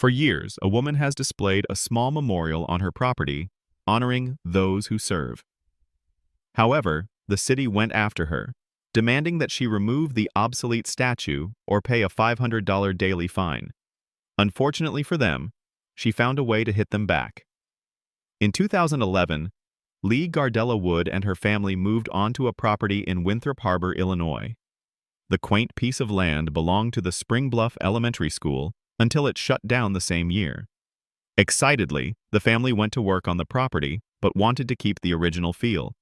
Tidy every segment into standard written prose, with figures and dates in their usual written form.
For years, a woman has displayed a small memorial on her property, honoring those who serve. However, the city went after her, demanding that she remove the obsolete statue or pay a $500 daily fine. Unfortunately for them, she found a way to hit them back. In 2011, Lee Gardella Wood and her family moved onto a property in Winthrop Harbor, Illinois. The quaint piece of land belonged to the Spring Bluff Elementary School until it shut down the same year. Excitedly, the family went to work on the property but wanted to keep the original feel.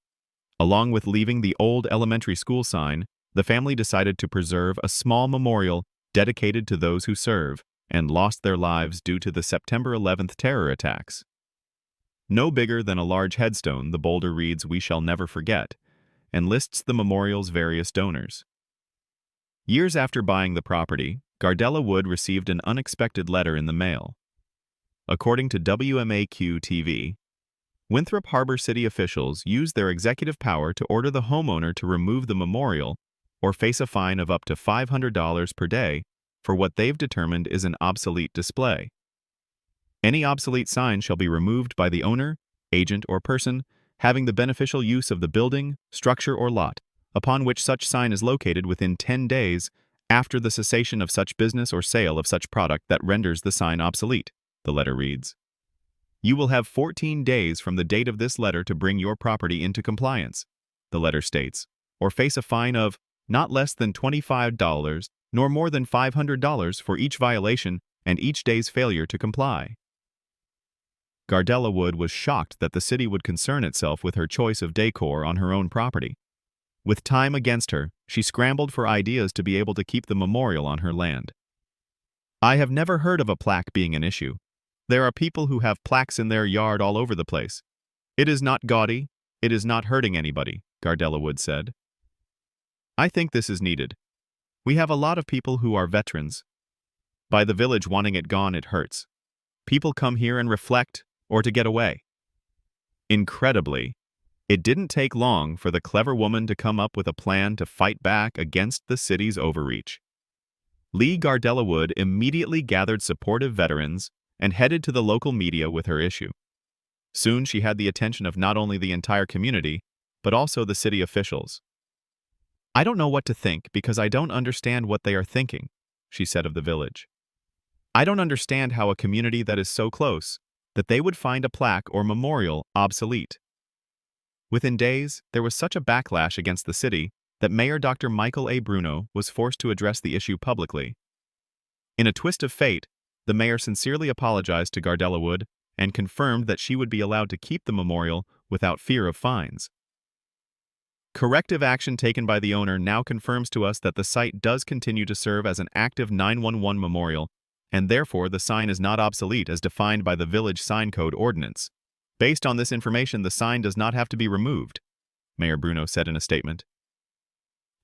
Along with leaving the old elementary school sign, the family decided to preserve a small memorial dedicated to those who serve and lost their lives due to the September 11th terror attacks. No bigger than a large headstone, the boulder reads, "We shall never forget," and lists the memorial's various donors. Years after buying the property, Gardella Wood received an unexpected letter in the mail. According to WMAQ-TV, Winthrop Harbor City officials used their executive power to order the homeowner to remove the memorial or face a fine of up to $500 per day for what they've determined is an obsolete display. Any obsolete sign shall be removed by the owner, agent, or person having the beneficial use of the building, structure, or lot, upon which such sign is located within 10 days after the cessation of such business or sale of such product that renders the sign obsolete, the letter reads. You will have 14 days from the date of this letter to bring your property into compliance, the letter states, or face a fine of not less than $25 nor more than $500 for each violation and each day's failure to comply. Gardella Wood was shocked that the city would concern itself with her choice of decor on her own property. With time against her, she scrambled for ideas to be able to keep the memorial on her land. I have never heard of a plaque being an issue. There are people who have plaques in their yard all over the place. It is not gaudy, it is not hurting anybody, Gardella Wood said. I think this is needed. We have a lot of people who are veterans. By the village wanting it gone, it hurts. People come here and reflect or to get away. Incredibly, it didn't take long for the clever woman to come up with a plan to fight back against the city's overreach. Lee Gardella Wood immediately gathered supportive veterans and headed to the local media with her issue. Soon she had the attention of not only the entire community, but also the city officials. I don't know what to think because I don't understand what they are thinking, she said of the village. I don't understand how a community that is so close, that they would find a plaque or memorial obsolete. Within days, there was such a backlash against the city that Mayor Dr. Michael A. Bruno was forced to address the issue publicly. In a twist of fate, the mayor sincerely apologized to Gardella Wood and confirmed that she would be allowed to keep the memorial without fear of fines. Corrective action taken by the owner now confirms to us that the site does continue to serve as an active 911 memorial, and therefore the sign is not obsolete as defined by the Village Sign Code Ordinance. Based on this information, the sign does not have to be removed, Mayor Bruno said in a statement.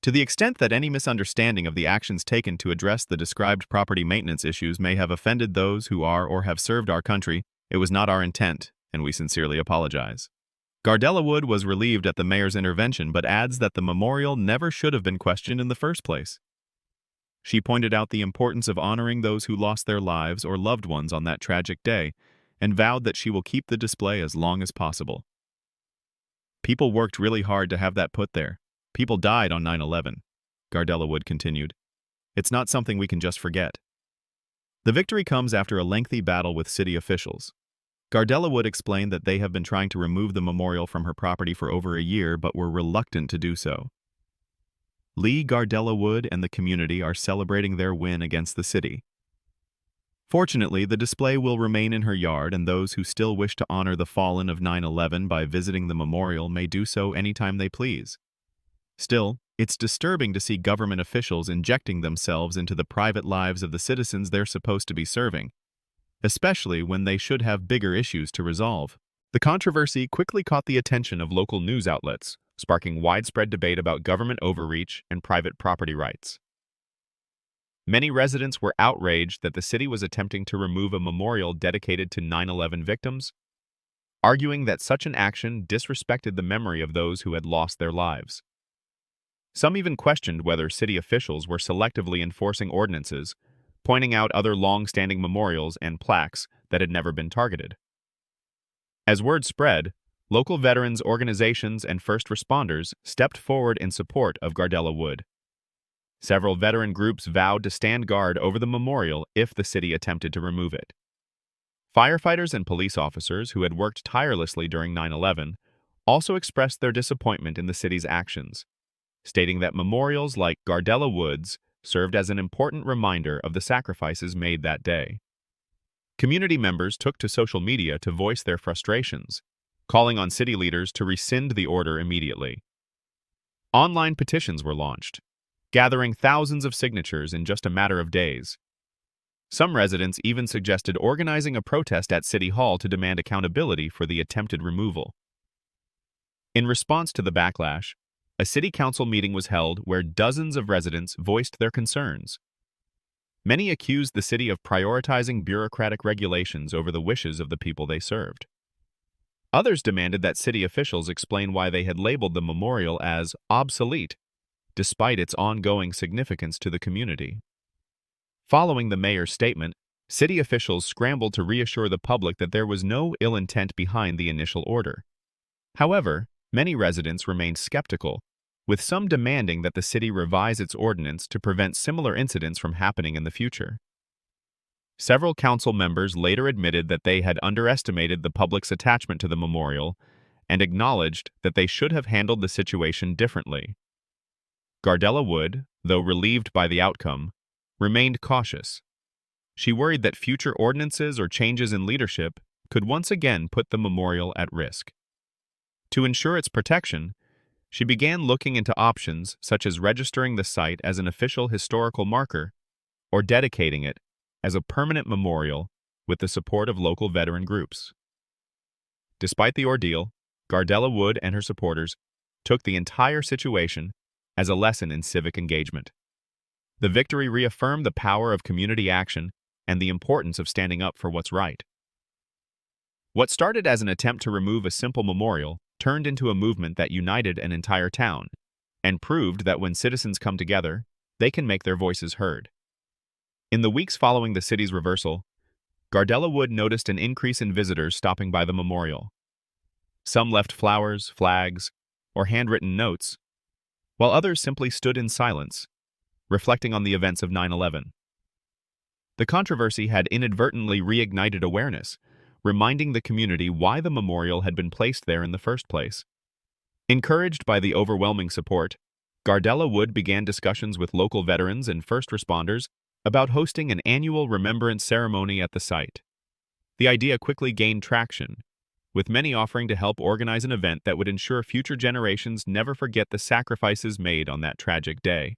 To the extent that any misunderstanding of the actions taken to address the described property maintenance issues may have offended those who are or have served our country, it was not our intent, and we sincerely apologize. Gardella Wood was relieved at the mayor's intervention but adds that the memorial never should have been questioned in the first place. She pointed out the importance of honoring those who lost their lives or loved ones on that tragic day, and vowed that she will keep the display as long as possible. People worked really hard to have that put there. People died on 9/11, Gardella Wood continued. It's not something we can just forget. The victory comes after a lengthy battle with city officials. Gardella Wood explained that they have been trying to remove the memorial from her property for over a year but were reluctant to do so. Lee Gardella Wood and the community are celebrating their win against the city. Fortunately, the display will remain in her yard, and those who still wish to honor the fallen of 9/11 by visiting the memorial may do so anytime they please. Still, it's disturbing to see government officials injecting themselves into the private lives of the citizens they're supposed to be serving, especially when they should have bigger issues to resolve. The controversy quickly caught the attention of local news outlets, sparking widespread debate about government overreach and private property rights. Many residents were outraged that the city was attempting to remove a memorial dedicated to 9/11 victims, arguing that such an action disrespected the memory of those who had lost their lives. Some even questioned whether city officials were selectively enforcing ordinances, pointing out other long-standing memorials and plaques that had never been targeted. As word spread, local veterans organizations and first responders stepped forward in support of Gardella Wood. Several veteran groups vowed to stand guard over the memorial if the city attempted to remove it. Firefighters and police officers who had worked tirelessly during 9/11 also expressed their disappointment in the city's actions, stating that memorials like Gardella Woods served as an important reminder of the sacrifices made that day. Community members took to social media to voice their frustrations, calling on city leaders to rescind the order immediately. Online petitions were launched, gathering thousands of signatures in just a matter of days. Some residents even suggested organizing a protest at City Hall to demand accountability for the attempted removal. In response to the backlash, a city council meeting was held where dozens of residents voiced their concerns. Many accused the city of prioritizing bureaucratic regulations over the wishes of the people they served. Others demanded that city officials explain why they had labeled the memorial as obsolete, despite its ongoing significance to the community. Following the mayor's statement, city officials scrambled to reassure the public that there was no ill intent behind the initial order. However, many residents remained skeptical, with some demanding that the city revise its ordinance to prevent similar incidents from happening in the future. Several council members later admitted that they had underestimated the public's attachment to the memorial and acknowledged that they should have handled the situation differently. Gardella Wood, though relieved by the outcome, remained cautious. She worried that future ordinances or changes in leadership could once again put the memorial at risk. To ensure its protection, she began looking into options such as registering the site as an official historical marker or dedicating it as a permanent memorial with the support of local veteran groups. Despite the ordeal, Gardella Wood and her supporters took the entire situation as a lesson in civic engagement. The victory reaffirmed the power of community action and the importance of standing up for what's right. What started as an attempt to remove a simple memorial turned into a movement that united an entire town and proved that when citizens come together, they can make their voices heard. In the weeks following the city's reversal, Gardella Wood noticed an increase in visitors stopping by the memorial. Some left flowers, flags, or handwritten notes, while others simply stood in silence, reflecting on the events of 9/11. The controversy had inadvertently reignited awareness, reminding the community why the memorial had been placed there in the first place. Encouraged by the overwhelming support, Gardella Wood began discussions with local veterans and first responders about hosting an annual remembrance ceremony at the site. The idea quickly gained traction, with many offering to help organize an event that would ensure future generations never forget the sacrifices made on that tragic day.